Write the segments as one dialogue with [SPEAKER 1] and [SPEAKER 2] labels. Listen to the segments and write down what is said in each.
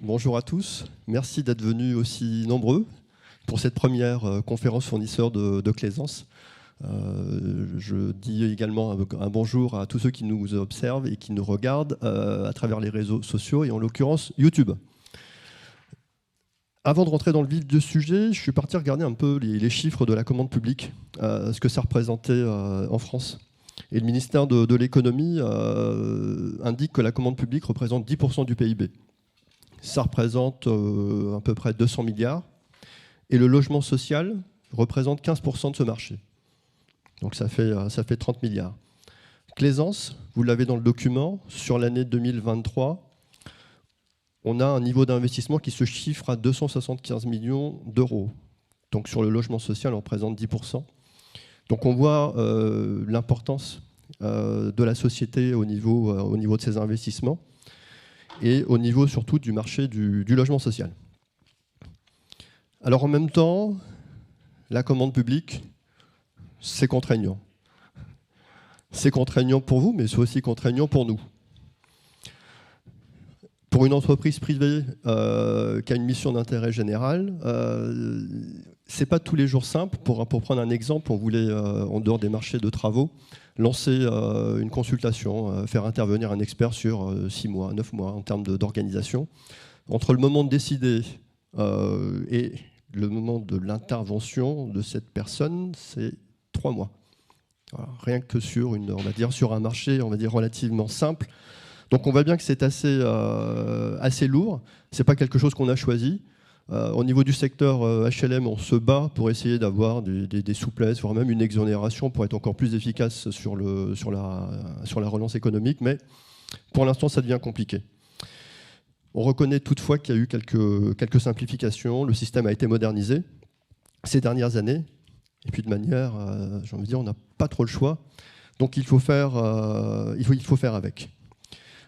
[SPEAKER 1] Bonjour à tous. Merci d'être venus aussi nombreux pour cette première conférence fournisseur de Claisance. Je dis également un bonjour à tous ceux qui nous observent et qui nous regardent à travers les réseaux sociaux et en l'occurrence YouTube. Avant de rentrer dans le vif du sujet, je suis parti regarder un peu les chiffres de la commande publique, ce que ça représentait en France. Et le ministère de l'économie indique que la commande publique représente 10% du PIB. Ça représente à peu près 200 milliards. Et le logement social représente 15% de ce marché. Donc ça fait 30 milliards. Claisance, vous l'avez dans le document, sur l'année 2023, on a un niveau d'investissement qui se chiffre à 275 millions d'euros. Donc sur le logement social, on représente 10%. Donc on voit l'importance de la société au niveau de ces investissements et au niveau surtout du marché du logement social. Alors en même temps, la commande publique, c'est contraignant. C'est contraignant pour vous, mais c'est aussi contraignant pour nous. Pour une entreprise privée qui a une mission d'intérêt général, c'est pas tous les jours simple. Pour prendre un exemple, on voulait, en dehors des marchés de travaux, lancer une consultation, faire intervenir un expert sur 6 mois, 9 mois en termes d'organisation. Entre le moment de décider et le moment de l'intervention de cette personne, c'est 3 mois. Voilà, rien que sur sur un marché, relativement simple. Donc on voit bien que c'est assez lourd. C'est pas quelque chose qu'on a choisi. Au niveau du secteur HLM, on se bat pour essayer d'avoir des souplesses, voire même une exonération pour être encore plus efficace sur la relance économique. Mais pour l'instant, ça devient compliqué. On reconnaît toutefois qu'il y a eu quelques simplifications. Le système a été modernisé ces dernières années. Et puis de manière, j'ai envie de dire, on n'a pas trop le choix. Donc il faut faire avec.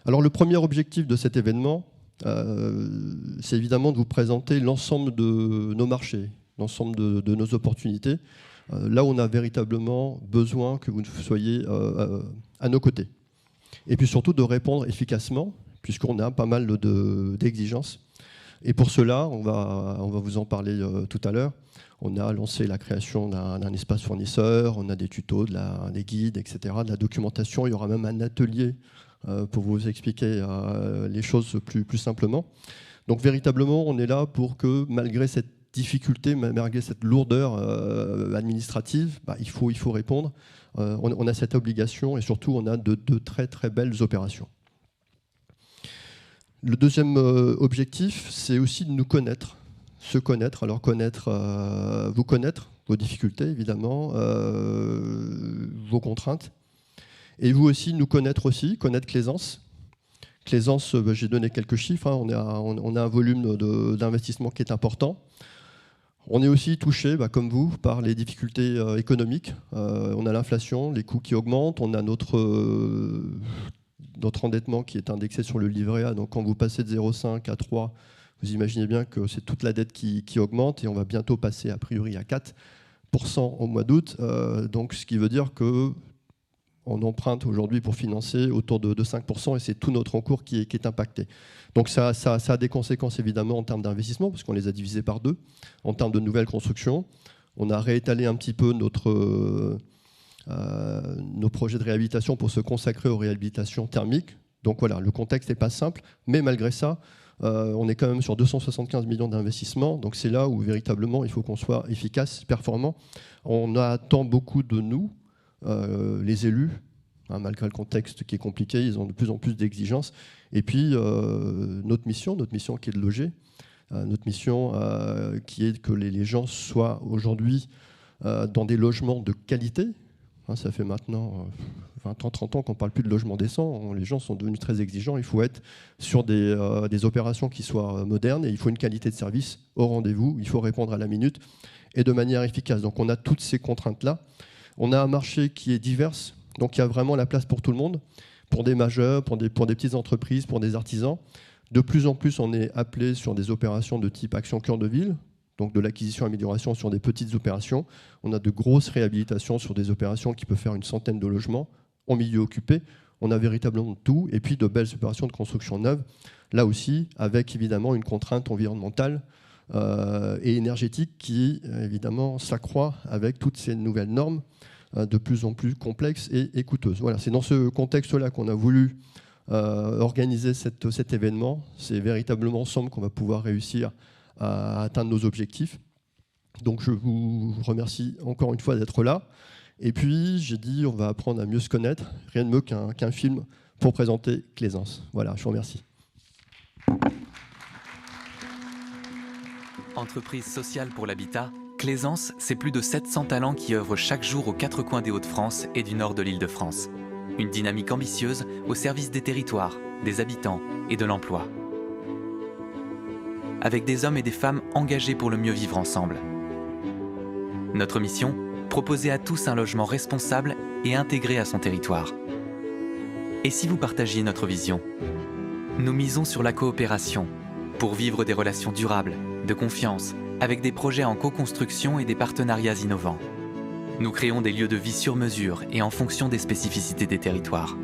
[SPEAKER 1] Alors le premier objectif de cet événement, c'est évidemment de vous présenter l'ensemble de nos marchés, l'ensemble de nos opportunités, là où on a véritablement besoin que vous soyez à nos côtés. Et puis surtout de répondre efficacement, puisqu'on a pas mal d'exigences. Et pour cela, on va vous en parler tout à l'heure. On a lancé la création d'un espace fournisseur, on a des tutos, des guides, etc., de la documentation. Il y aura même un atelier pour vous expliquer les choses plus simplement. Donc véritablement, on est là pour que malgré cette difficulté, malgré cette lourdeur administrative, il faut répondre. On a cette obligation et surtout, on a de très très belles opérations. Le deuxième objectif, c'est aussi de nous connaître, se connaître. Alors vous connaître, vos difficultés évidemment, vos contraintes. Et vous aussi, nous connaître Claisance. Claisance, j'ai donné quelques chiffres, on a un volume d'investissement qui est important. On est aussi touché, comme vous, par les difficultés économiques. On a l'inflation, les coûts qui augmentent, on a notre endettement qui est indexé sur le livret A. Donc quand vous passez de 0,5 à 3, vous imaginez bien que c'est toute la dette qui augmente et on va bientôt passer a priori à 4% au mois d'août. Donc ce qui veut dire que on emprunte aujourd'hui pour financer autour de 5% et c'est tout notre encours qui est impacté. Donc ça a des conséquences évidemment en termes d'investissement parce qu'on les a divisés par 2. En termes de nouvelles constructions, on a réétalé un petit peu nos projets de réhabilitation pour se consacrer aux réhabilitations thermiques. Donc voilà, le contexte n'est pas simple, mais malgré ça, on est quand même sur 275 millions d'investissements. Donc c'est là où véritablement il faut qu'on soit efficace, performant. On attend beaucoup de nous. Les élus, malgré le contexte qui est compliqué, ils ont de plus en plus d'exigences. Et puis, notre mission qui est de loger, notre mission qui est que les gens soient aujourd'hui dans des logements de qualité. Ça fait maintenant 20 ans, 30 ans qu'on ne parle plus de logement décent. Les gens sont devenus très exigeants. Il faut être sur des opérations qui soient modernes et il faut une qualité de service au rendez-vous. Il faut répondre à la minute et de manière efficace. Donc, on a toutes ces contraintes-là. On a un marché qui est divers, donc il y a vraiment la place pour tout le monde, pour des majeurs, pour des petites entreprises, pour des artisans. De plus en plus, on est appelé sur des opérations de type action cœur de ville, donc de l'acquisition-amélioration sur des petites opérations. On a de grosses réhabilitations sur des opérations qui peuvent faire une centaine de logements en milieu occupé. On a véritablement tout, et puis de belles opérations de construction neuve, là aussi, avec évidemment une contrainte environnementale et énergétique qui, évidemment, s'accroît avec toutes ces nouvelles normes de plus en plus complexes et coûteuses. Voilà, c'est dans ce contexte-là qu'on a voulu organiser cet événement. C'est véritablement ensemble qu'on va pouvoir réussir à atteindre nos objectifs. Donc je vous remercie encore une fois d'être là. Et puis j'ai dit on va apprendre à mieux se connaître. Rien de mieux qu'un film pour présenter Claisance. Voilà, je vous remercie.
[SPEAKER 2] Entreprise sociale pour l'habitat, Claisance, c'est plus de 700 talents qui œuvrent chaque jour aux quatre coins des Hauts-de-France et du nord de l'Île-de-France. Une dynamique ambitieuse au service des territoires, des habitants et de l'emploi. Avec des hommes et des femmes engagés pour le mieux vivre ensemble. Notre mission, proposer à tous un logement responsable et intégré à son territoire. Et si vous partagiez notre vision? Nous misons sur la coopération pour vivre des relations durables, de confiance, avec des projets en co-construction et des partenariats innovants. Nous créons des lieux de vie sur mesure et en fonction des spécificités des territoires.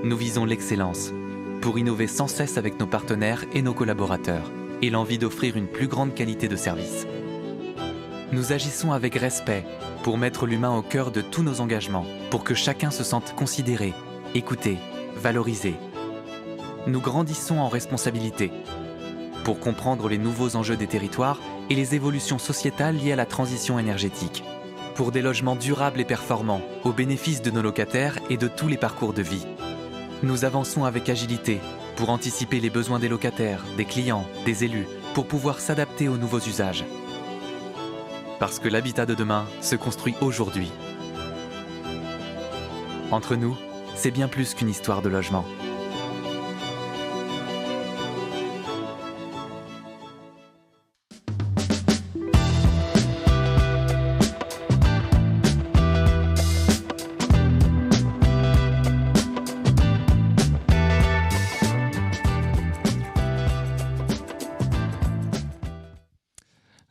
[SPEAKER 2] Nous visons l'excellence pour innover sans cesse avec nos partenaires et nos collaborateurs et l'envie d'offrir une plus grande qualité de service. Nous agissons avec respect pour mettre l'humain au cœur de tous nos engagements, pour que chacun se sente considéré, écouté, valorisé. Nous grandissons en responsabilité pour comprendre les nouveaux enjeux des territoires et les évolutions sociétales liées à la transition énergétique. Pour des logements durables et performants, au bénéfice de nos locataires et de tous les parcours de vie. Nous avançons avec agilité pour anticiper les besoins des locataires, des clients, des élus, pour pouvoir s'adapter aux nouveaux usages. Parce que l'habitat de demain se construit aujourd'hui. Entre nous, c'est bien plus qu'une histoire de logement.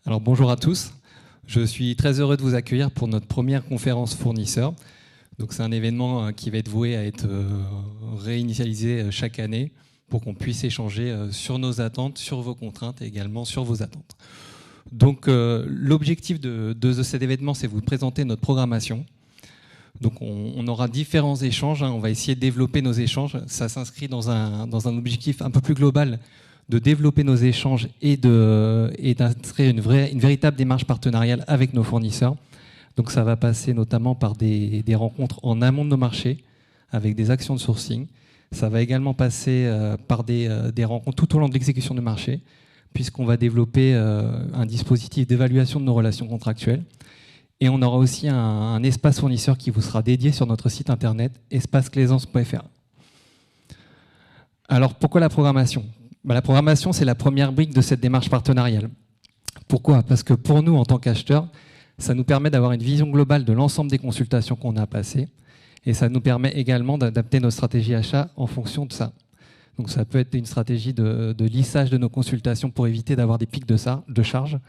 [SPEAKER 3] Alors bonjour à tous, je suis très heureux de vous accueillir pour notre première conférence fournisseur. Donc c'est un événement qui va être voué à être réinitialisé chaque année pour qu'on puisse échanger sur nos attentes, sur vos contraintes et également sur vos attentes. Donc l'objectif de cet événement, c'est de vous présenter notre programmation. Donc on aura différents échanges, on va essayer de développer nos échanges. Ça s'inscrit dans un objectif un peu plus global de développer nos échanges et d'inscrire une véritable démarche partenariale avec nos fournisseurs. Donc ça va passer notamment par des rencontres en amont de nos marchés, avec des actions de sourcing. Ça va également passer par des rencontres tout au long de l'exécution du marché, puisqu'on va développer un dispositif d'évaluation de nos relations contractuelles. Et on aura aussi un espace fournisseur qui vous sera dédié sur notre site internet, espaceclaisance.fr. Alors pourquoi la programmation ? La programmation, c'est la première brique de cette démarche partenariale. Pourquoi ? Parce que pour nous, en tant qu'acheteurs, ça nous permet d'avoir une vision globale de l'ensemble des consultations qu'on a passées et ça nous permet également d'adapter nos stratégies achats en fonction de ça. Donc ça peut être une stratégie de lissage de nos consultations pour éviter d'avoir des pics de charge.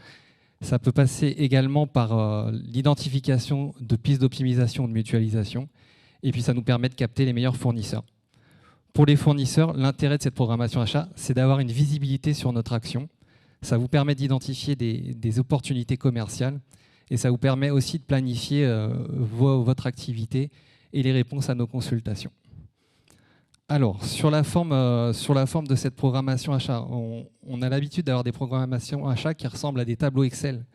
[SPEAKER 3] Ça peut passer également par l'identification de pistes d'optimisation ou de mutualisation et puis ça nous permet de capter les meilleurs fournisseurs. Pour les fournisseurs, l'intérêt de cette programmation achat, c'est d'avoir une visibilité sur notre action. Ça vous permet d'identifier des opportunités commerciales et ça vous permet aussi de planifier votre activité et les réponses à nos consultations. Alors, sur la forme de cette programmation achat, on a l'habitude d'avoir des programmations achat qui ressemblent à des tableaux Excel,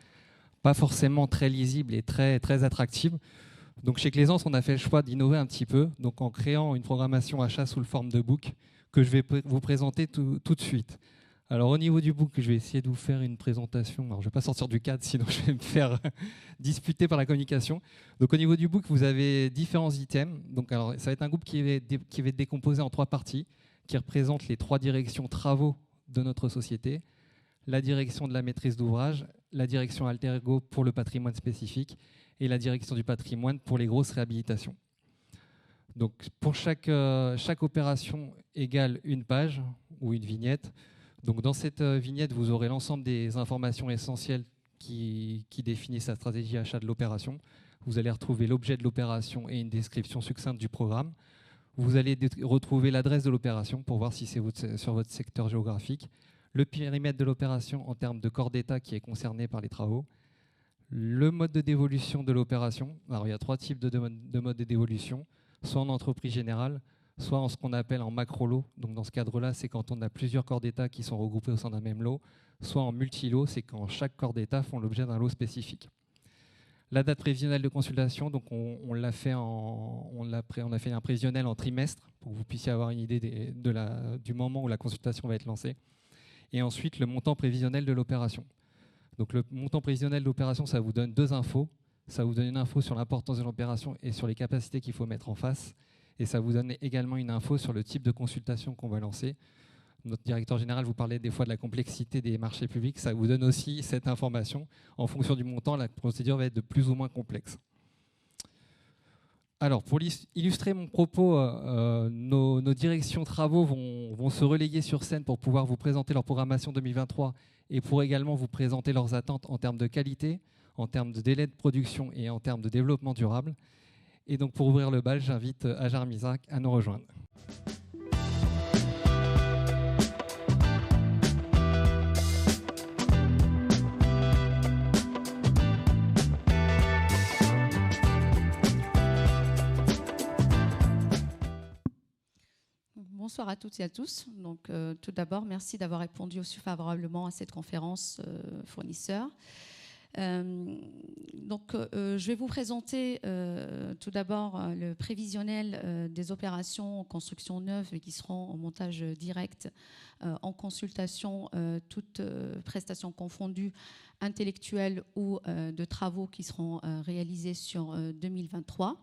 [SPEAKER 3] pas forcément très lisibles et très, très attractives. Donc chez Claisance, on a fait le choix d'innover un petit peu, donc en créant une programmation achat sous forme de book que je vais vous présenter tout de suite. Alors au niveau du book, je vais essayer de vous faire une présentation. Alors je ne vais pas sortir du cadre, sinon je vais me faire disputer par la communication. Donc au niveau du book, vous avez différents items. Donc, alors, ça va être un groupe qui va être décomposé en 3 parties, qui représentent les 3 directions travaux de notre société, la direction de la maîtrise d'ouvrage, la direction alter ego pour le patrimoine spécifique, et la direction du patrimoine pour les grosses réhabilitations. Donc pour chaque opération égale une page ou une vignette. Donc dans cette vignette, vous aurez l'ensemble des informations essentielles qui définissent la stratégie achat de l'opération. Vous allez retrouver l'objet de l'opération et une description succincte du programme. Vous allez retrouver l'adresse de l'opération pour voir si c'est sur votre secteur géographique, le périmètre de l'opération en termes de corps d'État qui est concerné par les travaux, le mode de dévolution de l'opération. Alors, il y a 3 types de modes de dévolution, soit en entreprise générale, soit en ce qu'on appelle en macro-lot. Donc, dans ce cadre-là, c'est quand on a plusieurs corps d'État qui sont regroupés au sein d'un même lot, soit en multi-lot, c'est quand chaque corps d'État font l'objet d'un lot spécifique. La date prévisionnelle de consultation, donc on a fait un prévisionnel en trimestre pour que vous puissiez avoir une idée du moment où la consultation va être lancée. Et ensuite, le montant prévisionnel de l'opération. Donc le montant prévisionnel de l'opération, ça vous donne 2 infos. Ça vous donne une info sur l'importance de l'opération et sur les capacités qu'il faut mettre en face. Et ça vous donne également une info sur le type de consultation qu'on va lancer. Notre directeur général vous parlait des fois de la complexité des marchés publics. Ça vous donne aussi cette information. En fonction du montant, la procédure va être de plus ou moins complexe. Alors, pour illustrer mon propos, nos directions travaux vont se relayer sur scène pour pouvoir vous présenter leur programmation 2023 et pour également vous présenter leurs attentes en termes de qualité, en termes de délai de production et en termes de développement durable. Et donc, pour ouvrir le bal, j'invite Ajar Mizrak à nous rejoindre.
[SPEAKER 4] Bonsoir à toutes et à tous. Donc, tout d'abord, merci d'avoir répondu aussi favorablement à cette conférence fournisseur. Je vais vous présenter tout d'abord le prévisionnel des opérations en construction neuve qui seront en montage direct en consultation, toutes prestations confondues, intellectuelles ou de travaux qui seront réalisés sur 2023.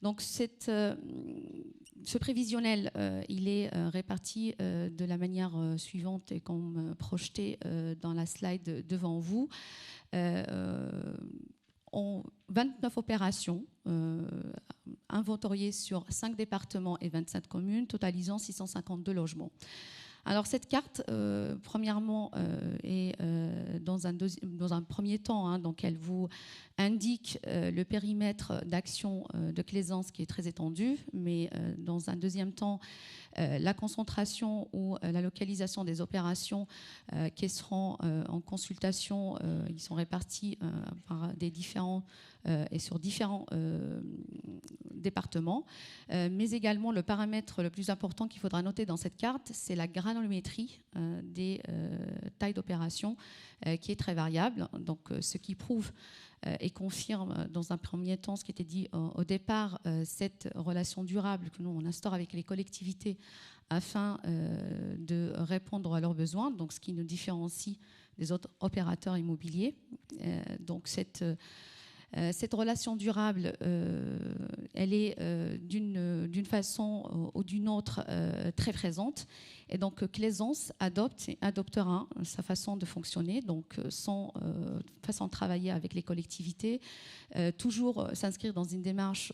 [SPEAKER 4] Donc ce prévisionnel, il est réparti de la manière suivante et comme projeté dans la slide devant vous. 29 opérations inventoriées sur 5 départements et 27 communes, totalisant 652 logements. Alors cette carte, premièrement, est dans un premier temps, donc elle vous indique le périmètre d'action de Claisance qui est très étendu, mais dans un deuxième temps, la concentration ou la localisation des opérations qui seront en consultation, ils sont répartis par des différents et sur différents départements, mais également le paramètre le plus important qu'il faudra noter dans cette carte, c'est la granulométrie des tailles d'opération qui est très variable, donc ce qui prouve et confirme dans un premier temps ce qui était dit au départ, cette relation durable que nous on instaure avec les collectivités afin de répondre à leurs besoins, donc ce qui nous différencie des autres opérateurs immobiliers. Donc cette relation durable, elle est d'une façon ou d'une autre très présente. Et donc Claisance adopte et adoptera sa façon de fonctionner, donc son façon de travailler avec les collectivités, toujours s'inscrire dans une démarche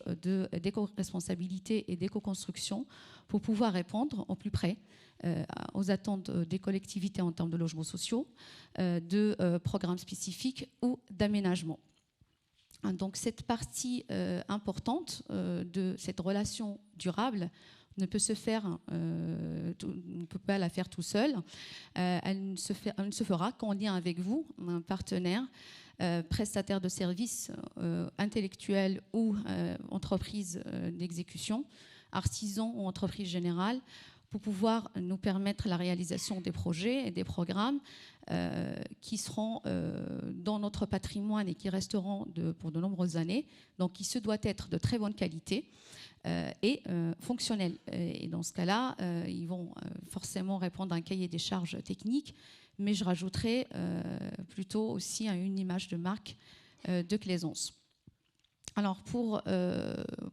[SPEAKER 4] d'éco-responsabilité et d'éco-construction pour pouvoir répondre au plus près aux attentes des collectivités en termes de logements sociaux, de programmes spécifiques ou d'aménagement. Donc cette partie importante de cette relation durable ne peut se faire, on ne peut pas la faire tout seul. Elle ne se fera qu'en lien avec vous, un partenaire, prestataire de services intellectuels ou entreprise d'exécution, artisan ou entreprise générale, pour pouvoir nous permettre la réalisation des projets et des programmes qui seront dans notre patrimoine et qui resteront pour de nombreuses années, donc qui se doit être de très bonne qualité et fonctionnels. Et dans ce cas-là, ils vont forcément répondre à un cahier des charges techniques, mais je rajouterai plutôt aussi une image de marque de Claisance. Alors pour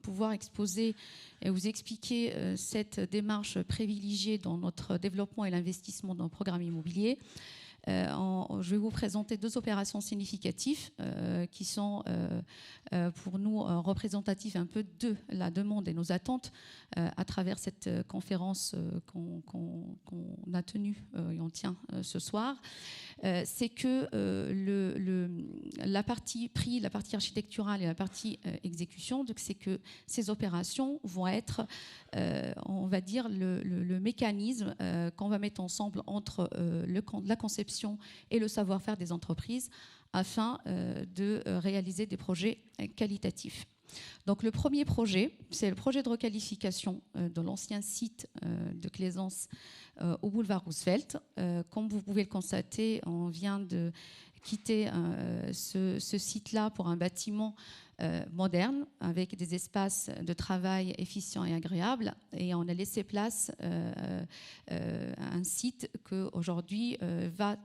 [SPEAKER 4] pouvoir exposer et vous expliquer cette démarche privilégiée dans notre développement et l'investissement dans le programme immobilier, Je vais vous présenter 2 opérations significatives qui sont pour nous représentatives un peu de la demande et nos attentes à travers cette conférence qu'on a tenue et on tient ce soir. C'est que la partie prix, la partie architecturale et la partie exécution, donc c'est que ces opérations vont être, on va dire, le mécanisme qu'on va mettre ensemble entre la conception et le savoir-faire des entreprises afin de réaliser des projets qualitatifs. Donc le premier projet, c'est le projet de requalification de l'ancien site de Claisance au boulevard Roosevelt. Comme vous pouvez le constater, on vient de quitter ce site-là pour un bâtiment moderne, avec des espaces de travail efficients et agréables. Et on a laissé place à un site qui aujourd'hui va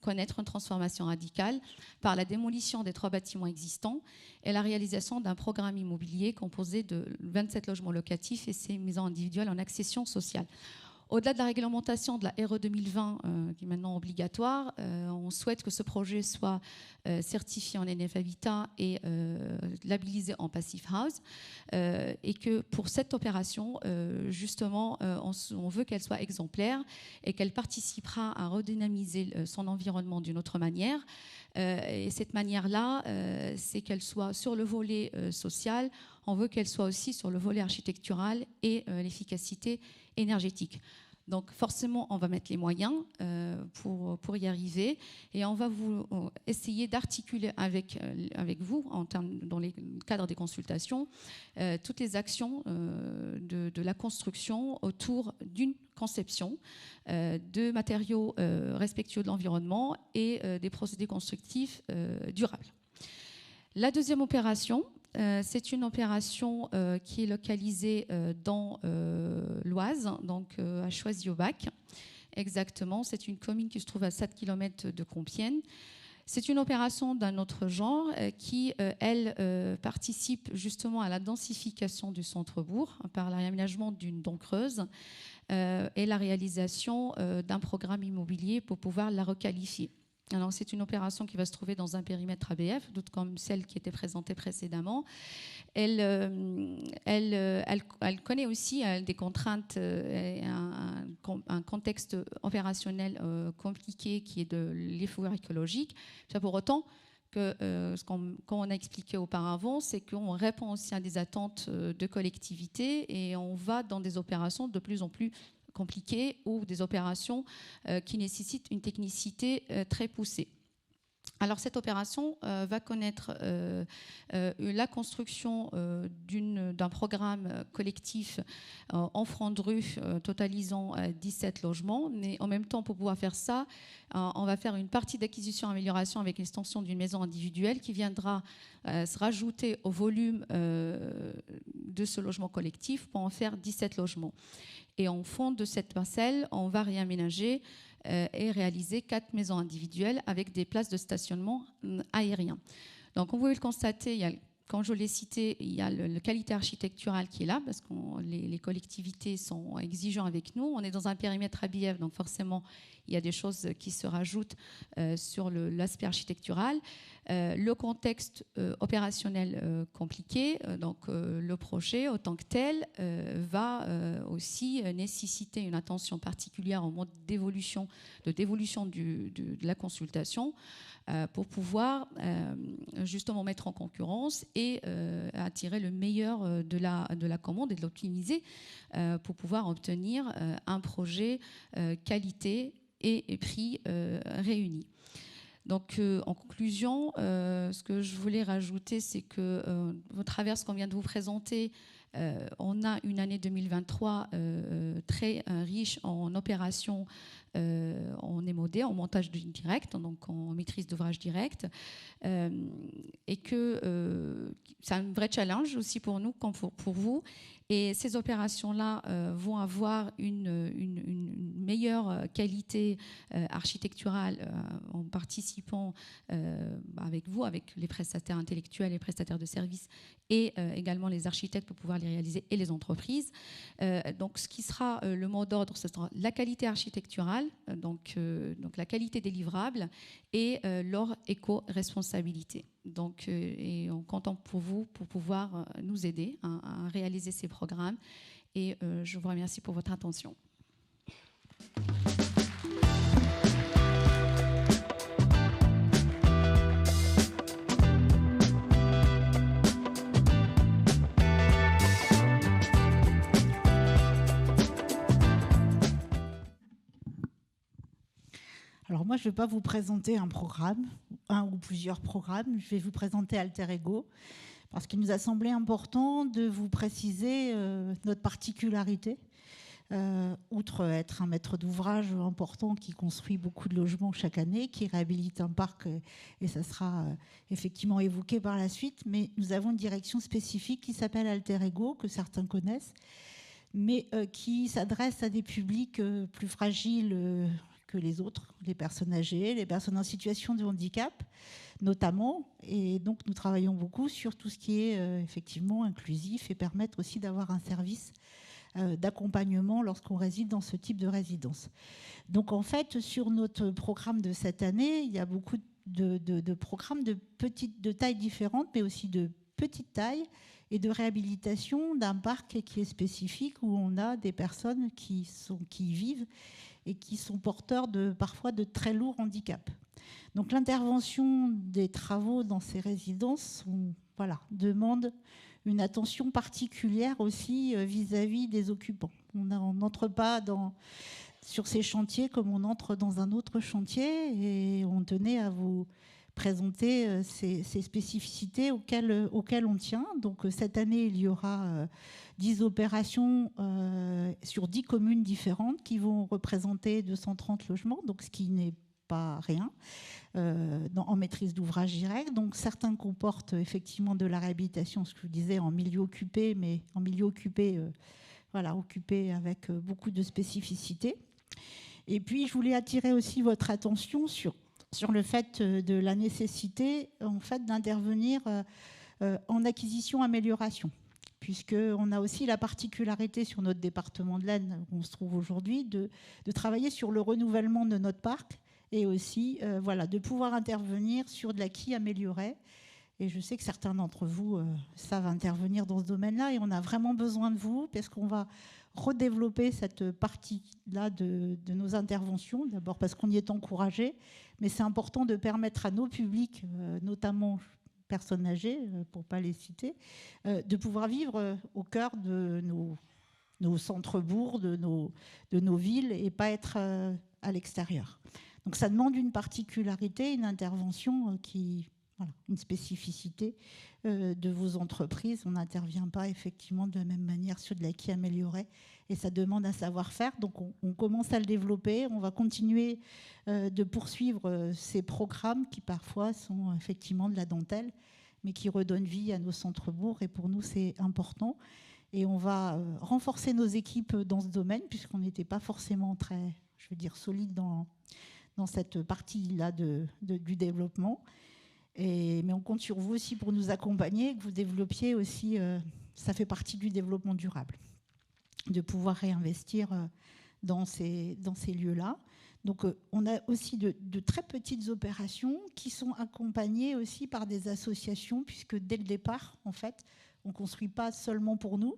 [SPEAKER 4] connaître une transformation radicale par la démolition des 3 bâtiments existants et la réalisation d'un programme immobilier composé de 27 logements locatifs et 6 maisons individuelles en accession sociale. Au-delà de la réglementation de la RE 2020, qui est maintenant obligatoire, on souhaite que ce projet soit certifié en NF Habitat et labellisé en Passive House. Et que pour cette opération, justement, on veut qu'elle soit exemplaire et qu'elle participera à redynamiser son environnement d'une autre manière. Et cette manière-là, c'est qu'elle soit sur le volet social, on veut qu'elle soit aussi sur le volet architectural et l'efficacité énergétique. Donc forcément, on va mettre les moyens pour y arriver et on va essayer d'articuler avec vous, dans les cadres des consultations, toutes les actions de la construction autour d'une conception de matériaux respectueux de l'environnement et des procédés constructifs durables. La deuxième opération, c'est une opération qui est localisée dans l'Oise, donc à Choisy-au-Bac. Exactement, c'est une commune qui se trouve à 7 km de Compiègne. C'est une opération d'un autre genre qui, elle, participe justement à la densification du centre-bourg par l'aménagement d'une dent creuse et la réalisation d'un programme immobilier pour pouvoir la requalifier. Alors, c'est une opération qui va se trouver dans un périmètre ABF, tout comme celle qui était présentée précédemment. Elle connaît aussi des contraintes et un contexte opérationnel compliqué qui est de l'effort écologique. Ça pour autant que, comme on a expliqué auparavant, c'est qu'on répond aussi à des attentes de collectivités et on va dans des opérations de plus en plus compliquées ou des opérations qui nécessitent une technicité très poussée. Alors cette opération va connaître la construction d'un programme collectif en front de rue totalisant 17 logements. Mais en même temps, pour pouvoir faire ça, on va faire une partie d'acquisition-amélioration avec l'extension d'une maison individuelle qui viendra se rajouter au volume de ce logement collectif pour en faire 17 logements. Et en fond de cette parcelle, on va réaménager et réaliser 4 maisons individuelles avec des places de stationnement aérien. Donc, comme vous pouvez le constater, comme je l'ai cité, il y a la qualité architecturale qui est là, parce que les collectivités sont exigeantes avec nous. On est dans un périmètre ABF, donc forcément, il y a des choses qui se rajoutent sur l'aspect architectural. Le contexte opérationnel compliqué, donc le projet, autant que tel, va aussi nécessiter une attention particulière au mode d'évolution, de dévolution de la consultation, pour pouvoir justement mettre en concurrence et attirer le meilleur de la commande et de l'optimiser pour pouvoir obtenir un projet qualité et prix réunis. Donc, en conclusion, ce que je voulais rajouter, c'est que, au travers de ce qu'on vient de vous présenter, on a une année 2023 très riche en opérations en MOD, en montage direct, donc en maîtrise d'ouvrage direct, et que c'est un vrai challenge aussi pour nous comme pour vous. Et ces opérations-là vont avoir une meilleure qualité architecturale en participant avec vous, avec les prestataires intellectuels, les prestataires de services et également les architectes pour pouvoir les réaliser et les entreprises. Donc ce qui sera le mot d'ordre, ce sera la qualité architecturale, donc la qualité des livrables et leur éco-responsabilité. Donc, et on compte pour vous pour pouvoir nous aider à réaliser ces programmes. Et je vous remercie pour votre attention.
[SPEAKER 5] Alors moi, je ne vais pas vous présenter un programme, un ou plusieurs programmes. Je vais vous présenter Alter Ego, parce qu'il nous a semblé important de vous préciser notre particularité. Outre être un maître d'ouvrage important qui construit beaucoup de logements chaque année, qui réhabilite un parc, et ça sera effectivement évoqué par la suite, mais nous avons une direction spécifique qui s'appelle Alter Ego, que certains connaissent, mais qui s'adresse à des publics plus fragiles que les autres, les personnes âgées, les personnes en situation de handicap notamment, et donc nous travaillons beaucoup sur tout ce qui est effectivement inclusif et permettre aussi d'avoir un service d'accompagnement lorsqu'on réside dans ce type de résidence. Donc en fait, sur notre programme de cette année, il y a beaucoup de programmes de tailles différentes, mais aussi de petite taille et de réhabilitation d'un parc qui est spécifique, où on a des personnes qui vivent et qui sont porteurs parfois de très lourds handicaps. Donc l'intervention des travaux dans ces résidences demande une attention particulière aussi vis-à-vis des occupants. On n'entre pas sur ces chantiers comme on entre dans un autre chantier, et on tenait à vous présenter ces spécificités auxquelles on tient. Donc cette année, il y aura 10 opérations sur 10 communes différentes qui vont représenter 230 logements, donc ce qui n'est pas rien, en maîtrise d'ouvrage direct. Donc certains comportent effectivement de la réhabilitation, ce que je vous disais, en milieu occupé, mais en milieu occupé, occupé avec beaucoup de spécificités. Et puis je voulais attirer aussi votre attention sur le fait de la nécessité en fait d'intervenir en acquisition-amélioration, puisqu'on a aussi la particularité sur notre département de l'Aisne, où on se trouve aujourd'hui, de travailler sur le renouvellement de notre parc, et aussi de pouvoir intervenir sur de l'acquis amélioré. Et je sais que certains d'entre vous savent intervenir dans ce domaine-là, et on a vraiment besoin de vous, parce qu'on va redévelopper cette partie-là de nos interventions, d'abord parce qu'on y est encouragé, mais c'est important de permettre à nos publics, notamment personnes âgées, pour ne pas les citer, de pouvoir vivre au cœur de nos centres-bourgs, de nos villes, et pas être à l'extérieur. Donc ça demande une particularité, une intervention une spécificité de vos entreprises. On n'intervient pas effectivement de la même manière sur de l'acquis amélioré, et ça demande un savoir-faire. Donc on commence à le développer, on va continuer de poursuivre ces programmes qui parfois sont effectivement de la dentelle, mais qui redonnent vie à nos centres-bourgs, et pour nous c'est important. Et on va renforcer nos équipes dans ce domaine, puisqu'on n'était pas forcément très, solide dans cette partie-là du développement. Mais on compte sur vous aussi pour nous accompagner, que vous développiez aussi, ça fait partie du développement durable, de pouvoir réinvestir dans ces lieux-là. Donc on a aussi de très petites opérations qui sont accompagnées aussi par des associations, puisque dès le départ, en fait, on ne construit pas seulement pour nous,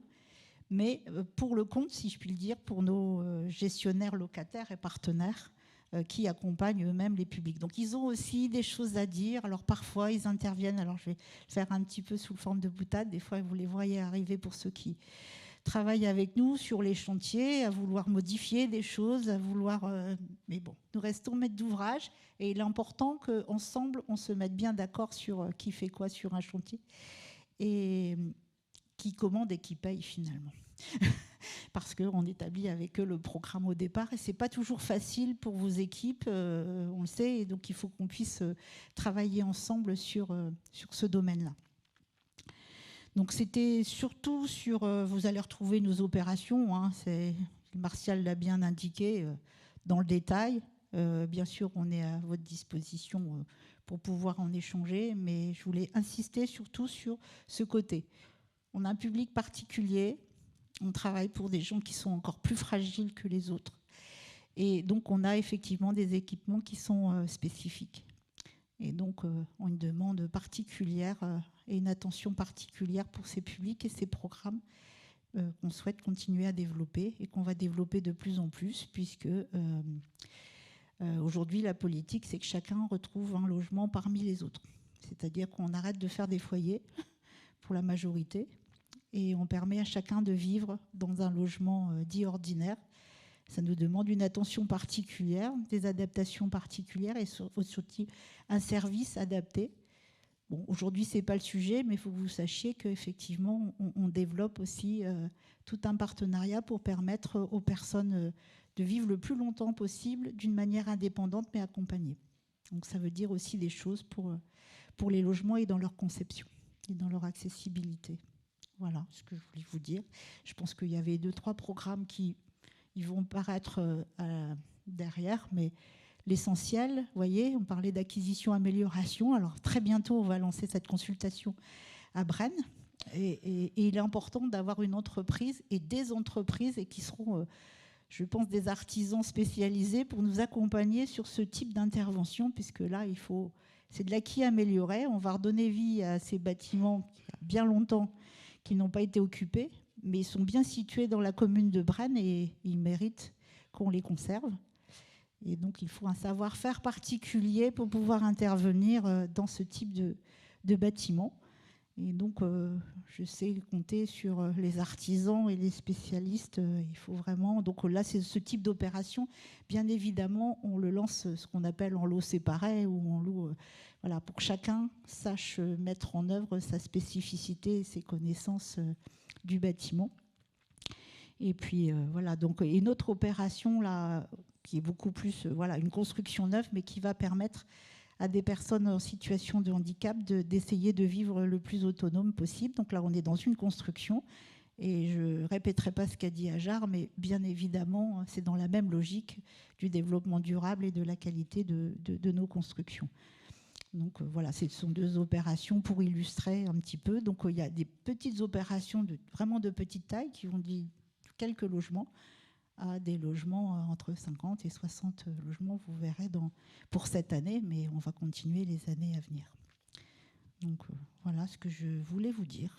[SPEAKER 5] mais pour le compte, si je puis le dire, pour nos gestionnaires, locataires et partenaires, qui accompagnent eux-mêmes les publics. Donc ils ont aussi des choses à dire. Alors parfois ils interviennent, alors je vais faire un petit peu sous forme de boutade, des fois vous les voyez arriver pour ceux qui travaillent avec nous sur les chantiers, à vouloir modifier des choses, à vouloir... mais bon, nous restons maîtres d'ouvrage, et il est important qu'ensemble on se mette bien d'accord sur qui fait quoi sur un chantier, et qui commande et qui paye finalement. Parce qu'on établit avec eux le programme au départ, et ce n'est pas toujours facile pour vos équipes, on le sait, et donc il faut qu'on puisse travailler ensemble sur ce domaine-là. Donc c'était surtout sur, vous allez retrouver nos opérations, c'est Martial l'a bien indiqué dans le détail. Bien sûr, on est à votre disposition pour pouvoir en échanger, mais je voulais insister surtout sur ce côté. On a un public particulier, on travaille pour des gens qui sont encore plus fragiles que les autres. Et donc, on a effectivement des équipements qui sont spécifiques. Et donc, on a une demande particulière et une attention particulière pour ces publics et ces programmes qu'on souhaite continuer à développer et qu'on va développer de plus en plus, puisque aujourd'hui, la politique, c'est que chacun retrouve un logement parmi les autres. C'est-à-dire qu'on arrête de faire des foyers pour la majorité et on permet à chacun de vivre dans un logement dit ordinaire. Ça nous demande une attention particulière, des adaptations particulières et surtout un service adapté. Bon, aujourd'hui, ce n'est pas le sujet, mais il faut que vous sachiez qu'effectivement, on développe aussi tout un partenariat pour permettre aux personnes de vivre le plus longtemps possible d'une manière indépendante mais accompagnée. Donc ça veut dire aussi des choses pour les logements et dans leur conception et dans leur accessibilité. Voilà ce que je voulais vous dire. Je pense qu'il y avait 2-3 programmes qui ils vont paraître derrière, mais l'essentiel, vous voyez, on parlait d'acquisition-amélioration. Alors très bientôt, on va lancer cette consultation à Brennes. Et il est important d'avoir une entreprise et des entreprises et qui seront, je pense, des artisans spécialisés pour nous accompagner sur ce type d'intervention, puisque là, c'est de l'acquis amélioré. On va redonner vie à ces bâtiments qui, il y a bien longtemps, qui n'ont pas été occupés, mais ils sont bien situés dans la commune de Brennes et ils méritent qu'on les conserve. Et donc, il faut un savoir-faire particulier pour pouvoir intervenir dans ce type de bâtiment. Et donc, je sais compter sur les artisans et les spécialistes. Il faut vraiment... Donc là, c'est ce type d'opération. Bien évidemment, on le lance ce qu'on appelle en lot séparé ou en lot... voilà, pour que chacun sache mettre en œuvre sa spécificité et ses connaissances du bâtiment. Et puis, voilà. Donc, une autre opération, là, qui est beaucoup plus... voilà, une construction neuve, mais qui va permettre à des personnes en situation de handicap d'essayer de vivre le plus autonome possible. Donc là, on est dans une construction. Et je ne répéterai pas ce qu'a dit Ajar, mais bien évidemment, c'est dans la même logique du développement durable et de la qualité de nos constructions. Donc voilà, ce sont 2 opérations pour illustrer un petit peu. Donc il y a des petites opérations vraiment de petite taille qui vont de quelques logements à des logements entre 50 et 60 logements, vous verrez pour cette année, mais on va continuer les années à venir. Donc voilà ce que je voulais vous dire.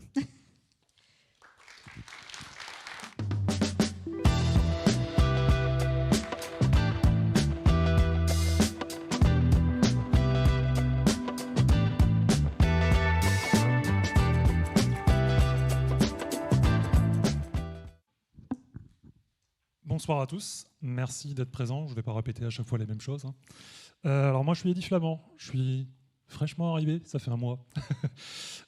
[SPEAKER 6] Bonsoir à tous, merci d'être présents. Je ne vais pas répéter à chaque fois les mêmes choses. Alors moi je suis Eddy Flamand, je suis fraîchement arrivé, ça fait un mois.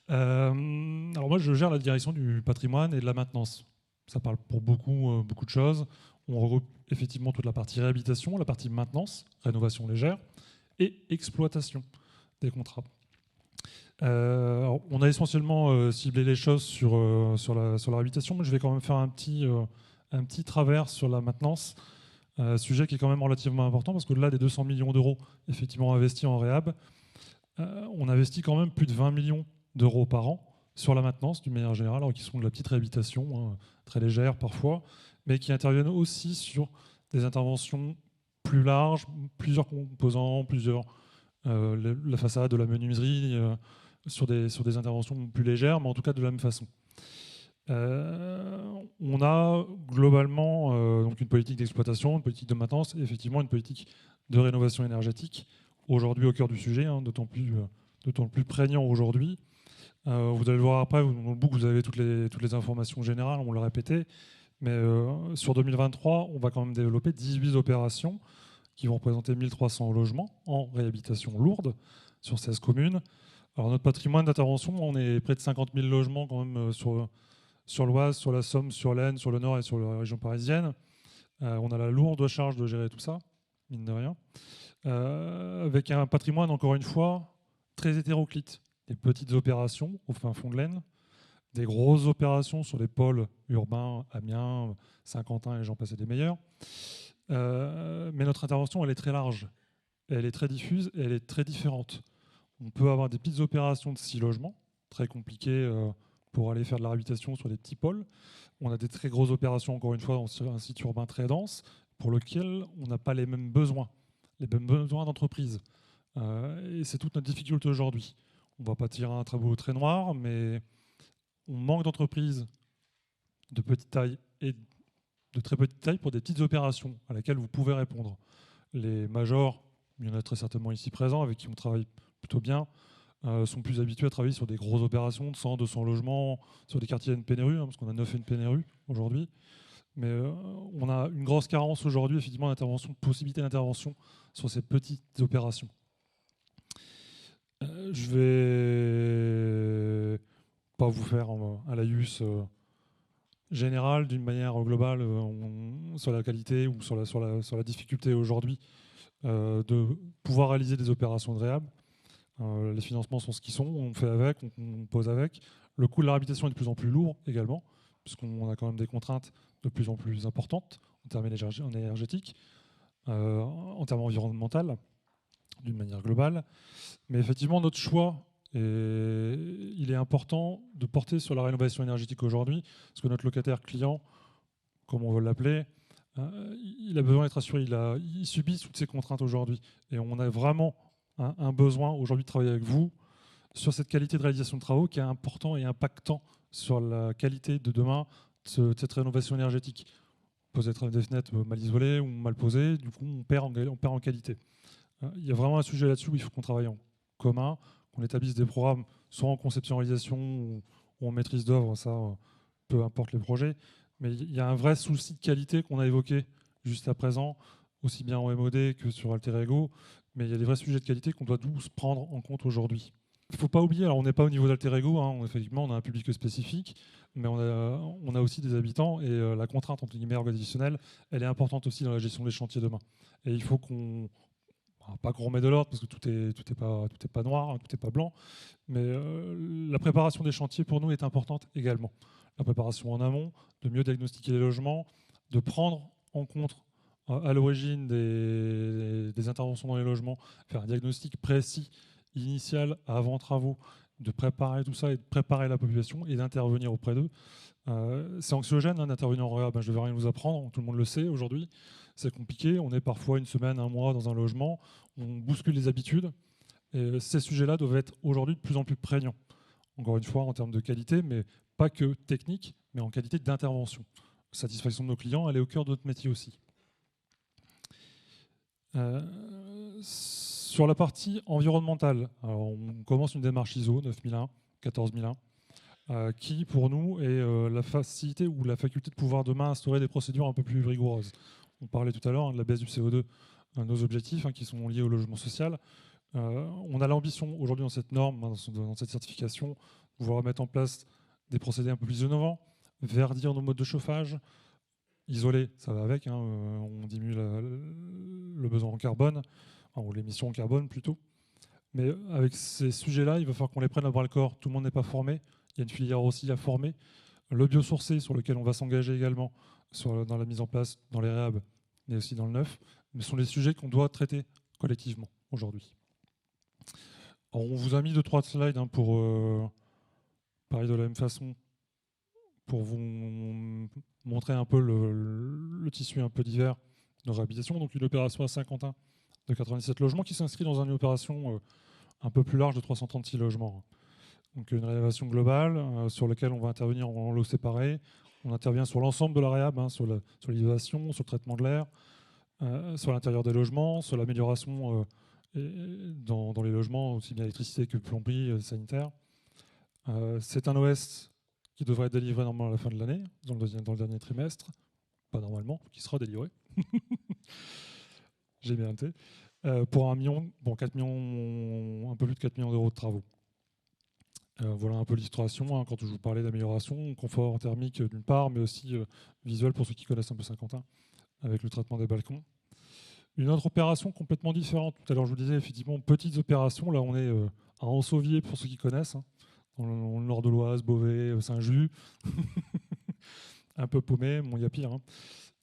[SPEAKER 6] Alors moi je gère la direction du patrimoine et de la maintenance. Ça parle pour beaucoup de choses. On regroupe effectivement toute la partie réhabilitation, la partie maintenance, rénovation légère et exploitation des contrats. On a essentiellement ciblé les choses sur la réhabilitation, mais je vais quand même faire un petit travers sur la maintenance, sujet qui est quand même relativement important parce qu'au-delà des 200 millions d'euros effectivement investis en réhab, on investit quand même plus de 20 millions d'euros par an sur la maintenance d'une manière générale, alors qui sont de la petite réhabilitation, très légère parfois, mais qui interviennent aussi sur des interventions plus larges, plusieurs composants, la façade, de la menuiserie, sur des interventions plus légères, mais en tout cas de la même façon. On a globalement donc une politique d'exploitation, une politique de maintenance et effectivement une politique de rénovation énergétique, aujourd'hui au cœur du sujet, d'autant plus prégnant aujourd'hui. Vous allez le voir après, dans le book, vous avez toutes les informations générales, on l'a répété, mais sur 2023, on va quand même développer 18 opérations qui vont représenter 1300 logements en réhabilitation lourde sur 16 communes. Alors notre patrimoine d'intervention, on est près de 50 000 logements quand même sur l'Oise, sur la Somme, sur l'Aisne, sur le Nord et sur la région parisienne. On a la lourde charge de gérer tout ça, mine de rien, avec un patrimoine, encore une fois, très hétéroclite. Des petites opérations au fin fond de l'Aisne, des grosses opérations sur les pôles urbains, Amiens, Saint-Quentin et j'en passais des meilleurs. Mais notre intervention, elle est très large, elle est très diffuse et elle est très différente. On peut avoir des petites opérations de 6 logements, très compliquées pour aller faire de la réhabilitation sur des petits pôles. On a des très grosses opérations, encore une fois, dans un site urbain très dense, pour lequel on n'a pas les mêmes besoins d'entreprise. Et c'est toute notre difficulté aujourd'hui. On ne va pas tirer un tableau très noir, mais on manque d'entreprises de petite taille et de très petite taille pour des petites opérations à laquelle vous pouvez répondre. Les majors, il y en a très certainement ici présents, avec qui on travaille plutôt bien, sont plus habitués à travailler sur des grosses opérations de 100, 200 logements, sur des quartiers NPNRU, parce qu'on a 9 NPNRU aujourd'hui. Mais on a une grosse carence aujourd'hui, effectivement, d'intervention, de possibilité d'intervention sur ces petites opérations. Je vais pas vous faire un laïus général d'une manière globale sur la qualité ou sur la difficulté aujourd'hui de pouvoir réaliser des opérations de réhab. Les financements sont ce qu'ils sont, on fait avec, on pose avec. Le coût de la réhabilitation est de plus en plus lourd également, puisqu'on a quand même des contraintes de plus en plus importantes en termes énergétiques, en termes environnementaux, d'une manière globale. Mais effectivement, notre choix, il est important de porter sur la rénovation énergétique aujourd'hui, parce que notre locataire client, comme on veut l'appeler, il a besoin d'être assuré, il subit toutes ces contraintes aujourd'hui. Et on a vraiment un besoin aujourd'hui de travailler avec vous sur cette qualité de réalisation de travaux qui est important et impactant sur la qualité de demain de cette rénovation énergétique. On peut être des fenêtres mal isolées ou mal posées, du coup on perd en qualité. Il y a vraiment un sujet là-dessus où il faut qu'on travaille en commun, qu'on établisse des programmes soit en conception-réalisation ou en maîtrise d'œuvre, ça peu importe les projets, mais il y a un vrai souci de qualité qu'on a évoqué juste à présent, aussi bien en MOD que sur Alter Ego, mais il y a des vrais sujets de qualité qu'on doit tous prendre en compte aujourd'hui. Il ne faut pas oublier, alors on n'est pas au niveau d'Alter Ego, effectivement on a un public spécifique, mais on a aussi des habitants et la contrainte entre guillemets organisationnelle, elle est importante aussi dans la gestion des chantiers demain. Et il faut pas qu'on remette de l'ordre parce que tout est pas noir, tout n'est pas blanc, mais la préparation des chantiers pour nous est importante également. La préparation en amont, de mieux diagnostiquer les logements, de prendre en compte à l'origine des interventions dans les logements, faire un diagnostic précis, initial, avant travaux, de préparer tout ça et de préparer la population et d'intervenir auprès d'eux. C'est anxiogène d'intervenir en réhab, je ne vais rien vous apprendre, tout le monde le sait aujourd'hui. C'est compliqué, on est parfois une semaine, un mois dans un logement, on bouscule les habitudes. Et ces sujets-là doivent être aujourd'hui de plus en plus prégnants. Encore une fois, en termes de qualité, mais pas que technique, mais en qualité d'intervention. Satisfaction de nos clients, elle est au cœur de notre métier aussi. Sur la partie environnementale, alors on commence une démarche ISO 9001, 14001, qui pour nous est la facilité ou la faculté de pouvoir demain instaurer des procédures un peu plus rigoureuses. On parlait tout à l'heure de la baisse du CO2, nos objectifs qui sont liés au logement social. On a l'ambition aujourd'hui dans cette norme, dans cette certification, de pouvoir mettre en place des procédés un peu plus innovants, verdir nos modes de chauffage, isoler, ça va avec, on diminue le besoin en carbone, ou l'émission en carbone plutôt. Mais avec ces sujets-là, il va falloir qu'on les prenne à bras le corps. Tout le monde n'est pas formé, il y a une filière aussi à former. Le biosourcé sur lequel on va s'engager également dans la mise en place, dans les réhab, mais aussi dans le neuf, mais ce sont les sujets qu'on doit traiter collectivement aujourd'hui. On vous a mis 2-3 slides pour parler de la même façon, pour vous montrer un peu le tissu un peu divers de réhabilitation. Donc une opération à Saint-Quentin de 97 logements qui s'inscrit dans une opération un peu plus large de 336 logements. Donc une rénovation globale sur laquelle on va intervenir en lots séparés. On intervient sur l'ensemble de la réhab, sur l'isolation, sur le traitement de l'air, sur l'intérieur des logements, sur l'amélioration dans les logements, aussi bien électricité que plomberie, sanitaire. C'est un OS qui devrait être délivré normalement à la fin de l'année, dans le dernier trimestre. Pas normalement, qui sera délivré. J'ai bien noté. Pour 4 millions, un peu plus de 4 millions d'euros de travaux. Voilà un peu l'illustration, quand je vous parlais d'amélioration, confort thermique d'une part, mais aussi visuel pour ceux qui connaissent un peu Saint-Quentin, avec le traitement des balcons. Une autre opération complètement différente. Tout à l'heure, je vous disais, effectivement, petites opérations. Là, on est à Ansauvier, pour ceux qui connaissent, dans le nord de l'Oise, Beauvais, Saint-Just. Un peu paumé, bon, il y a pire. Hein.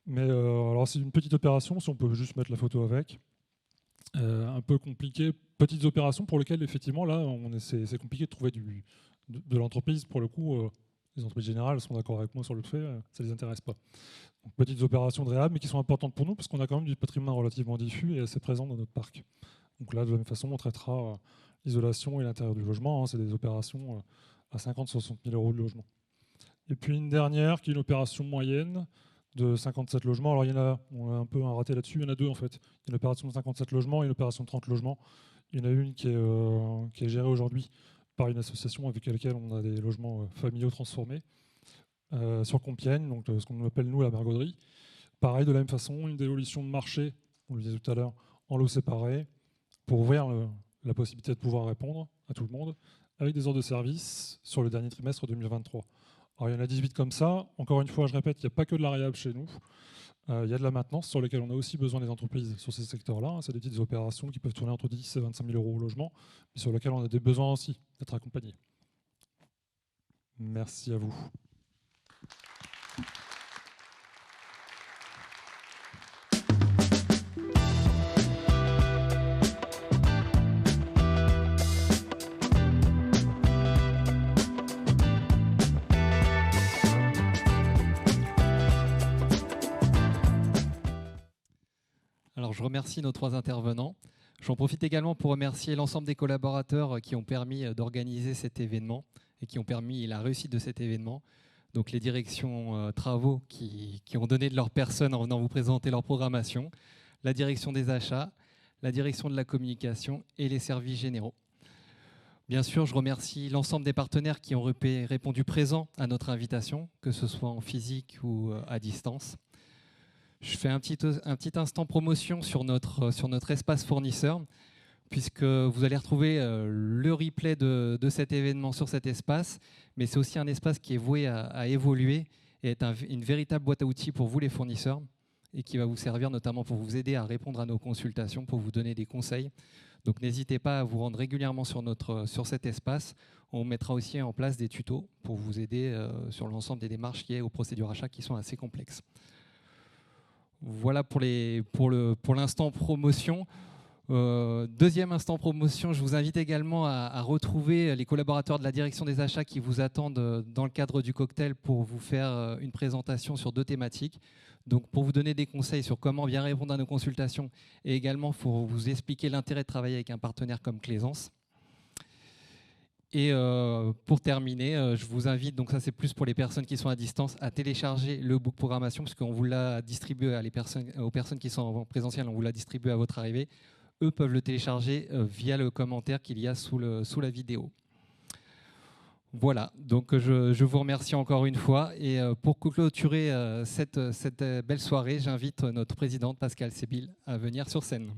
[SPEAKER 6] Mais alors c'est une petite opération, si on peut juste mettre la photo avec. Un peu compliqué, petites opérations pour lesquelles effectivement là c'est compliqué de trouver de l'entreprise. Pour le coup, les entreprises générales sont d'accord avec moi sur le fait, ça ne les intéresse pas. Donc, petites opérations de réhab, mais qui sont importantes pour nous parce qu'on a quand même du patrimoine relativement diffus et assez présent dans notre parc. Donc là, de la même façon, on traitera l'isolation et l'intérieur du logement. Hein, c'est des opérations à 50-60 000 euros de logement. Et puis une dernière qui est une opération moyenne de 57 logements. Alors on a un peu raté là-dessus, il y en a deux en fait. Il y a une opération de 57 logements et une opération de 30 logements. Il y en a une qui est gérée aujourd'hui par une association avec laquelle on a des logements familiaux transformés sur Compiègne, donc ce qu'on appelle nous la Margauderie. Pareil, de la même façon, une dévolution de marché, on le disait tout à l'heure, en lots séparés, pour ouvrir la possibilité de pouvoir répondre à tout le monde, avec des ordres de service sur le dernier trimestre 2023. Alors, il y en a 18 comme ça. Encore une fois, je répète, il n'y a pas que de la réhab chez nous. Il y a de la maintenance sur laquelle on a aussi besoin des entreprises sur ces secteurs-là. C'est des petites opérations qui peuvent tourner entre 10 et 25 000 euros au logement, mais sur lesquelles on a des besoins aussi d'être accompagnés. Merci à vous.
[SPEAKER 3] Alors, je remercie nos trois intervenants. J'en profite également pour remercier l'ensemble des collaborateurs qui ont permis d'organiser cet événement et qui ont permis la réussite de cet événement. Donc, les directions travaux qui ont donné de leur personne en venant vous présenter leur programmation, la direction des achats, la direction de la communication et les services généraux. Bien sûr, je remercie l'ensemble des partenaires qui ont répondu présent à notre invitation, que ce soit en physique ou à distance. Je fais un petit instant promotion sur notre espace fournisseur, puisque vous allez retrouver le replay de cet événement sur cet espace, mais c'est aussi un espace qui est voué à évoluer et être une véritable boîte à outils pour vous les fournisseurs, et qui va vous servir notamment pour vous aider à répondre à nos consultations, pour vous donner des conseils. Donc n'hésitez pas à vous rendre régulièrement sur cet espace. On mettra aussi en place des tutos pour vous aider sur l'ensemble des démarches liées aux procédures achats qui sont assez complexes. Voilà pour l'instant promotion. Deuxième instant promotion, je vous invite également à retrouver les collaborateurs de la direction des achats qui vous attendent dans le cadre du cocktail pour vous faire une présentation sur 2 thématiques. Donc pour vous donner des conseils sur comment bien répondre à nos consultations et également pour vous expliquer l'intérêt de travailler avec un partenaire comme Claisance. Et pour terminer, je vous invite, donc ça c'est plus pour les personnes qui sont à distance, à télécharger le book programmation, parce qu'on vous l'a distribué aux personnes qui sont en présentiel, on vous l'a distribué à votre arrivée. Eux peuvent le télécharger via le commentaire qu'il y a sous la vidéo. Voilà, donc je vous remercie encore une fois. Et pour clôturer cette belle soirée, j'invite notre présidente Pascale Sébille à venir sur scène.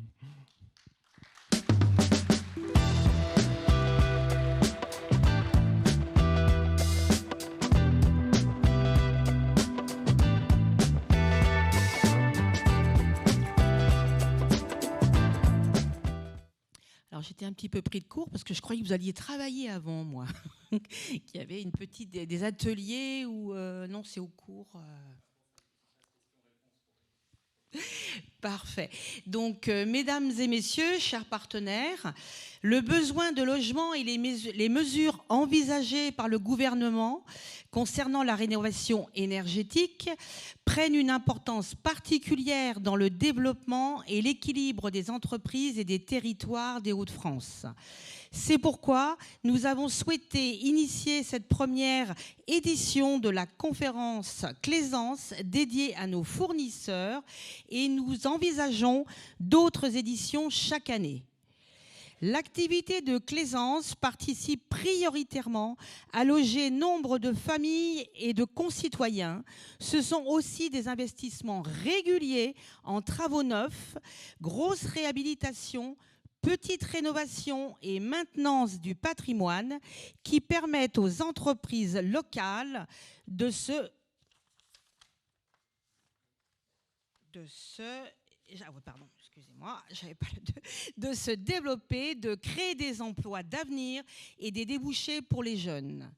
[SPEAKER 7] Alors j'étais un petit peu pris de court parce que je croyais que vous alliez travailler avant, moi. Qu'il y avait des ateliers ou non, c'est au cours. Parfait. Donc, mesdames et messieurs, chers partenaires, le besoin de logement et les mesures envisagées par le gouvernement concernant la rénovation énergétique prennent une importance particulière dans le développement et l'équilibre des entreprises et des territoires des Hauts-de-France. C'est pourquoi nous avons souhaité initier cette première édition de la conférence Claisance dédiée à nos fournisseurs et nous envisageons d'autres éditions chaque année. L'activité de Claisance participe prioritairement à loger nombre de familles et de concitoyens. Ce sont aussi des investissements réguliers en travaux neufs, grosses réhabilitations, petite rénovation et maintenance du patrimoine qui permettent aux entreprises locales de se excusez-moi, j'avais pas de se développer, de créer des emplois d'avenir et des débouchés pour les jeunes.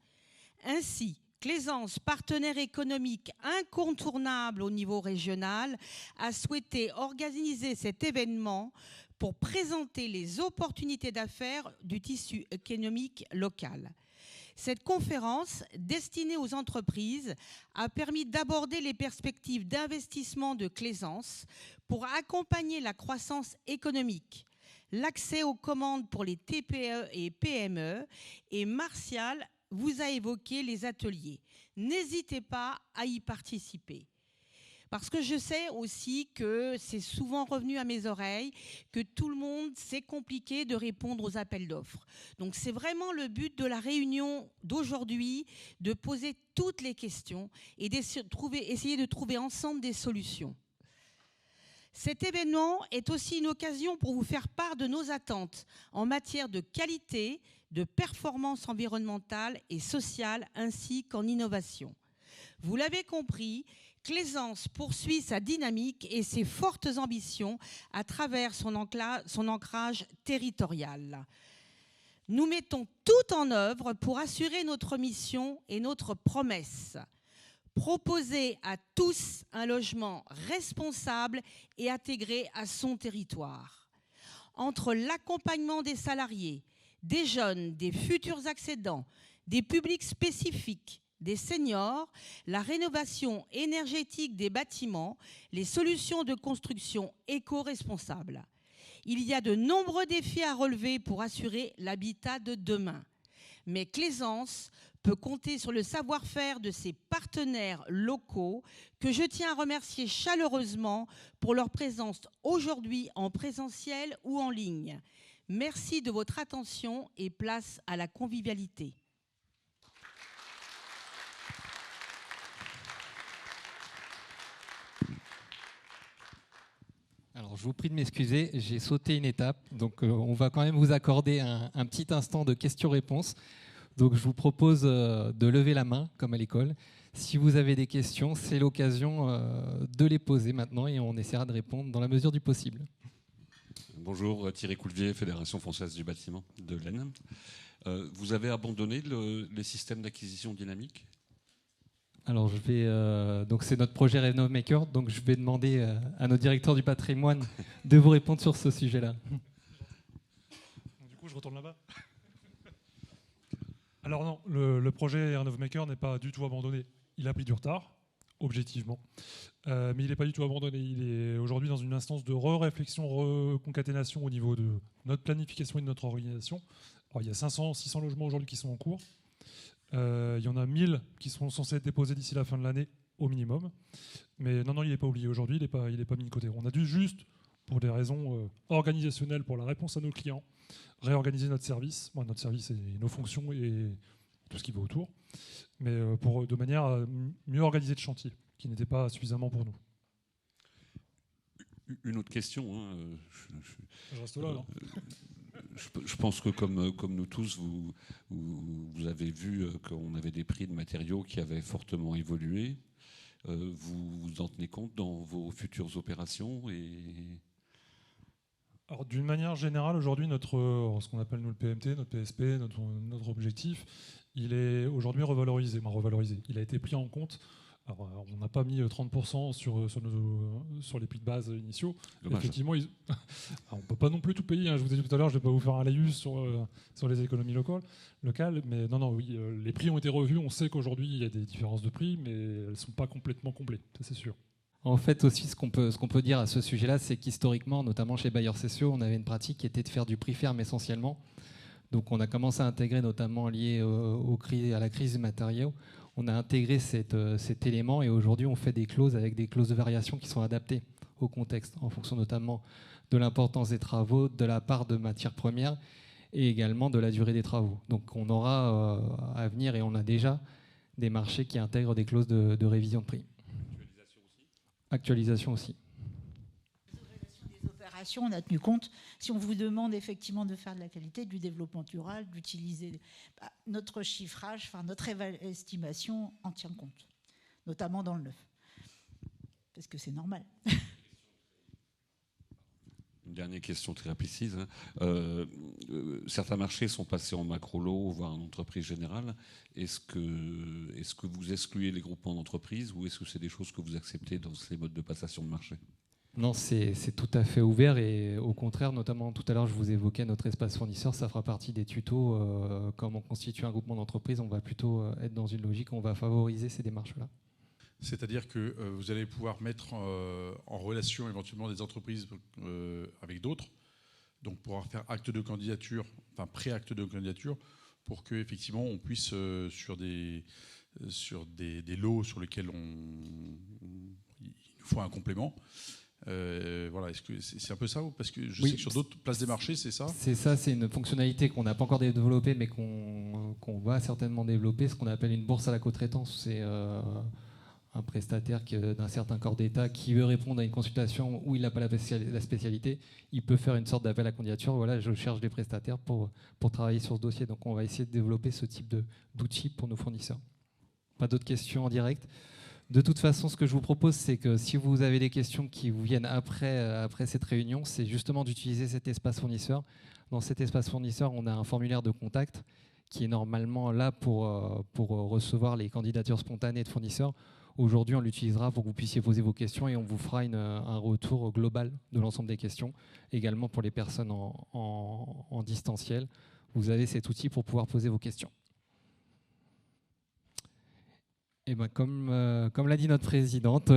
[SPEAKER 7] Ainsi, Claisance, partenaire économique incontournable au niveau régional, a souhaité organiser cet événement pour présenter les opportunités d'affaires du tissu économique local. Cette conférence, destinée aux entreprises, a permis d'aborder les perspectives d'investissement de Claisance pour accompagner la croissance économique, l'accès aux commandes pour les TPE et PME, et Martial vous a évoqué les ateliers. N'hésitez pas à y participer. Parce que je sais aussi que c'est souvent revenu à mes oreilles que tout le monde, c'est compliqué de répondre aux appels d'offres. Donc c'est vraiment le but de la réunion d'aujourd'hui, de poser toutes les questions et essayer de trouver ensemble des solutions. Cet événement est aussi une occasion pour vous faire part de nos attentes en matière de qualité, de performance environnementale et sociale, ainsi qu'en innovation. Vous l'avez compris, Claisance poursuit sa dynamique et ses fortes ambitions à travers son ancrage territorial. Nous mettons tout en œuvre pour assurer notre mission et notre promesse. Proposer à tous un logement responsable et intégré à son territoire. Entre l'accompagnement des salariés, des jeunes, des futurs accédants, des publics spécifiques, des seniors, la rénovation énergétique des bâtiments, les solutions de construction éco-responsables. Il y a de nombreux défis à relever pour assurer l'habitat de demain. Mais Claisance peut compter sur le savoir-faire de ses partenaires locaux que je tiens à remercier chaleureusement pour leur présence aujourd'hui en présentiel ou en ligne. Merci de votre attention et place à la convivialité.
[SPEAKER 3] Alors, je vous prie de m'excuser, j'ai sauté une étape, donc on va quand même vous accorder un petit instant de questions-réponses. Donc, je vous propose de lever la main, comme à l'école. Si vous avez des questions, c'est l'occasion de les poser maintenant et on essaiera de répondre dans la mesure du possible.
[SPEAKER 8] Bonjour, Thierry Coulvier, Fédération française du bâtiment de l'Aisne. Vous avez abandonné les systèmes d'acquisition dynamique ?
[SPEAKER 3] Alors, donc c'est notre projet Renovemaker, donc je vais demander à nos directeurs du patrimoine de vous répondre sur ce sujet-là.
[SPEAKER 6] Du coup, je retourne là-bas. Alors non, le projet Renovemaker n'est pas du tout abandonné. Il a pris du retard, objectivement, mais il n'est pas du tout abandonné. Il est aujourd'hui dans une instance de réflexion, reconcaténation au niveau de notre planification et de notre organisation. Alors, il y a 500-600 logements aujourd'hui qui sont en cours. Il y en a 1000 qui sont censés être déposés d'ici la fin de l'année au minimum. Mais non, il n'est pas oublié aujourd'hui, il n'est pas mis de côté. On a dû juste, pour des raisons organisationnelles, pour la réponse à nos clients, réorganiser notre service. Bon, notre service et nos fonctions et tout ce qui va autour. Mais de manière à mieux organiser le chantier, qui n'était pas suffisamment pour nous.
[SPEAKER 8] Une autre question. Hein,
[SPEAKER 6] je reste là, alors.
[SPEAKER 8] Je pense que comme nous tous, vous avez vu qu'on avait des prix de matériaux qui avaient fortement évolué. Vous en tenez compte dans vos futures opérations
[SPEAKER 6] Alors, d'une manière générale, aujourd'hui, ce qu'on appelle nous le PMT, notre PSP, notre objectif, il est aujourd'hui revalorisé. Il a été pris en compte. Alors, on n'a pas mis 30% sur les prix de base initiaux. Effectivement, on ne peut pas non plus tout payer. Hein. Je vous ai dit tout à l'heure, je ne vais pas vous faire un laïus sur les économies locales. Mais oui, les prix ont été revus. On sait qu'aujourd'hui, il y a des différences de prix, mais elles ne sont pas complètement comblées, ça c'est sûr.
[SPEAKER 3] En fait, aussi, ce qu'on peut dire à ce sujet-là, c'est qu'historiquement, notamment chez Bailleurs Sociaux, on avait une pratique qui était de faire du prix ferme essentiellement. Donc, on a commencé à intégrer, notamment lié à la crise des matériaux, on a intégré cet élément et aujourd'hui, on fait des clauses avec des clauses de variation qui sont adaptées au contexte, en fonction notamment de l'importance des travaux, de la part de matières premières et également de la durée des travaux. Donc, on aura à venir et on a déjà des marchés qui intègrent des clauses de révision de prix. Actualisation aussi.
[SPEAKER 5] Des opérations, on a tenu compte, si on vous demande effectivement de faire de la qualité, du développement durable, d'utiliser notre chiffrage, notre estimation en tient compte, notamment dans le neuf. Parce que c'est normal.
[SPEAKER 8] dernière question très précise. Certains marchés sont passés en macro-lot, voire en entreprise générale. Est-ce que vous excluez les groupements d'entreprises ou est-ce que c'est des choses que vous acceptez dans ces modes de passation de marché ?
[SPEAKER 3] Non, c'est tout à fait ouvert et au contraire, notamment tout à l'heure, je vous évoquais notre espace fournisseur, ça fera partie des tutos. Comme on constitue un groupement d'entreprise, on va plutôt être dans une logique où on va favoriser ces démarches-là.
[SPEAKER 9] C'est-à-dire que vous allez pouvoir mettre en relation éventuellement des entreprises avec d'autres, donc pouvoir faire acte de candidature, enfin pré-acte de candidature, pour qu'effectivement on puisse, sur des lots sur lesquels il nous faut un complément. Voilà, est-ce que c'est un peu ça? Parce que je sais que sur d'autres places des marchés, c'est ça? C'est ça, c'est une fonctionnalité qu'on n'a pas encore développée, mais qu'on va certainement développer, ce qu'on appelle une bourse à la co-traitance. C'est un prestataire d'un certain corps d'État qui veut répondre à une consultation où il n'a pas la spécialité, il peut faire une sorte d'appel à candidature. Voilà, je cherche des prestataires pour travailler sur ce dossier. Donc on va essayer de développer ce type d'outils pour nos fournisseurs. Pas d'autres questions en direct? De toute façon, ce que je vous propose, c'est que si vous avez des questions qui vous viennent après cette réunion, c'est justement d'utiliser cet espace fournisseur. Dans cet espace fournisseur, on a un formulaire de contact qui est normalement là pour recevoir les candidatures spontanées de fournisseurs. Aujourd'hui, on l'utilisera pour que vous puissiez poser vos questions et on vous fera un retour global de l'ensemble des questions. Également pour les personnes en distanciel, vous avez cet outil pour pouvoir poser vos questions. Et ben comme l'a dit notre présidente,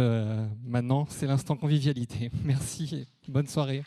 [SPEAKER 9] maintenant c'est l'instant convivialité. Merci et bonne soirée.